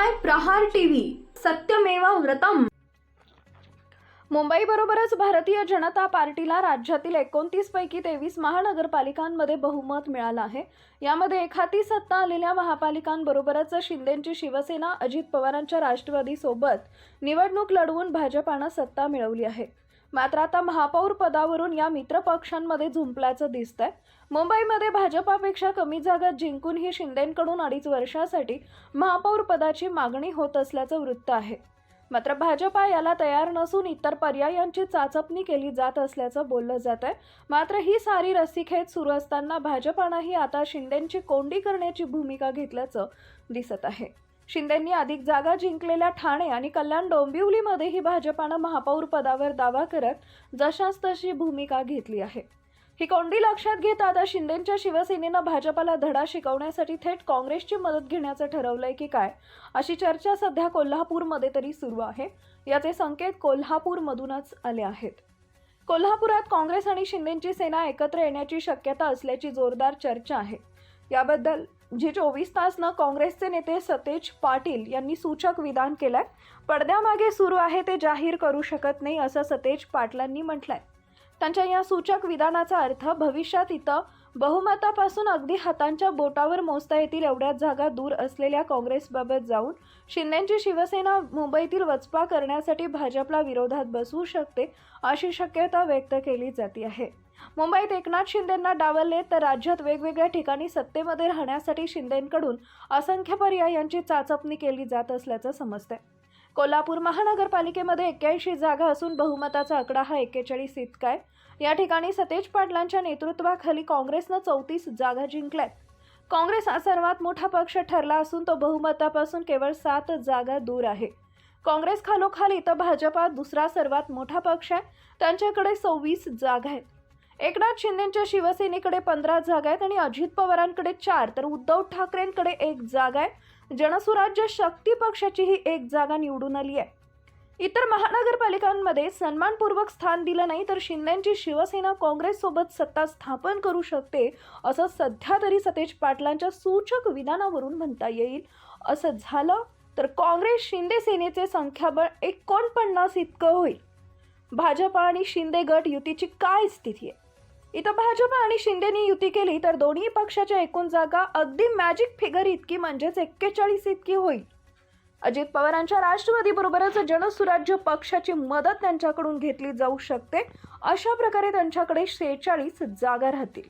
पाहताय प्रहार टीव्ही, सत्यमेव व्रतम। मुंबईबरोबरच भारतीय जनता पार्टीला राज्यातील 29 पैकी 23 महानगरपालिकांमध्ये बहुमत मिळालं आहे। यामध्ये एखादी सत्ता आलेल्या महापालिकांबरोबरच शिंदेंची शिवसेना अजित पवारांच्या राष्ट्रवादी सोबत निवडणूक लढवून भाजपानं सत्ता मिळवली आहे। मात्र आता महापौर पदावरून या मित्र पक्षांमध्ये झुंपल्याचं दिसतंय। मुंबईमध्ये भाजपापेक्षा कमी जागा जिंकूनही शिंदेंकडून 2.5 वर्षासाठी महापौर पदाची मागणी होत असल्याचं वृत्त आहे। मात्र भाजपा याला तयार नसून इतर पर्यायांची चाचपणी केली जात असल्याचं बोललं जात आहे। मात्र ही सारी रस्सीखेच सुरू असताना भाजपानंही आता शिंदेंची कोंडी करण्याची भूमिका घेतल्याचं दिसत आहे। शिंदेंनी अधिक जागा जिंकलेल्या ठाणे आणि कल्याण डोंबिवलीमध्येही भाजपानं महापौर पदावर दावा करत जशास तशी भूमिका घेतली आहे। ही कोंडी लक्षात घेता आता शिंदेंच्या शिवसेनेनं भाजपाला धडा शिकवण्यासाठी थेट काँग्रेसची मदत घेण्याचं ठरवलंय की काय, अशी चर्चा सध्या कोल्हापूरमध्ये तरी सुरू आहे। याचे संकेत कोल्हापूरमधूनच आले आहेत। कोल्हापुरात काँग्रेस आणि शिंदेंची सेना एकत्र येण्याची शक्यता असल्याची जोरदार चर्चा आहे। याबद्दल जे 24 तासनं काँग्रेसचे नेते सतेज पाटील यांनी सूचक विधान केलंय। पडद्यामागे सुरू आहे ते जाहीर करू शकत नाही असं सतेज पाटलांनी म्हटलंय। त्यांच्या या सूचक विधानाचा अर्थ भविष्यात इथं बहुमतापासून अगदी हातांच्या बोटावर मोजता येतील एवढ्या जागा दूर असलेल्या काँग्रेसबाबत जाऊन शिंदेंची शिवसेना मुंबईतील वचपा करण्यासाठी भाजपला विरोधात बसवू शकते अशी शक्यता व्यक्त केली जाते आहे। मुंबईत एकनाथ शिंदेंना डावलले तर राज्यात वेगवेगळ्या ठिकाणी सत्तेमध्ये राहण्यासाठी शिंदेंकडून असंख्य पर्यायांची चाचपणी केली जात असल्याचं समजतंय। कोल्हापूर महानगरपालिकेमध्ये 81 जागा असून बहुमताचा आकडा हा 41 इतका आहे। या ठिकाणी सतेज पाटलांच्या नेतृत्वाखाली काँग्रेसनं 34 जागा जिंकल्यात। काँग्रेस हा सर्वात मोठा पक्ष ठरला असून तो बहुमतापासून केवळ 7 जागा दूर आहे। काँग्रेस खालोखाल इथं भाजपा दुसरा सर्वात मोठा पक्ष आहे, त्यांच्याकडे 26 जागा आहेत। एकनाथ शिंदेंच्या शिवसेनेकडे 15 जागा आहेत आणि अजित पवारांकडे 4 तर उद्धव ठाकरेंकडे 1 जागा आहे। जनसुराज्य शक्ती पक्षाची ही 1 जागा निवडून आली आहे। इतर महानगरपालिकांमध्ये सन्मानपूर्वक स्थान दिलं नाही तर शिंदेंची शिवसेना काँग्रेस सोबत सत्ता स्थापन करू शकते असं सध्या तरी सतेज पाटलांच्या सूचक विधानावरून म्हणता येईल। असं झालं तर काँग्रेस शिंदे सेनेचे संख्याबळ 49 इतकं होईल। भाजपा आणि शिंदे गट युतीची काय स्थिती आहे? इथं भाजपा आणि शिंदेनी युती केली तर दोन्ही पक्षाच्या एकूण जागा अगदी मॅजिक फिगर इतकी म्हणजेच 41 इतकी होईल। अजित पवारांच्या राष्ट्रवादी बरोबरच जनसुराज्य पक्षाची मदत त्यांच्याकडून घेतली जाऊ शकते। अशा प्रकारे त्यांच्याकडे 46 जागा राहतील।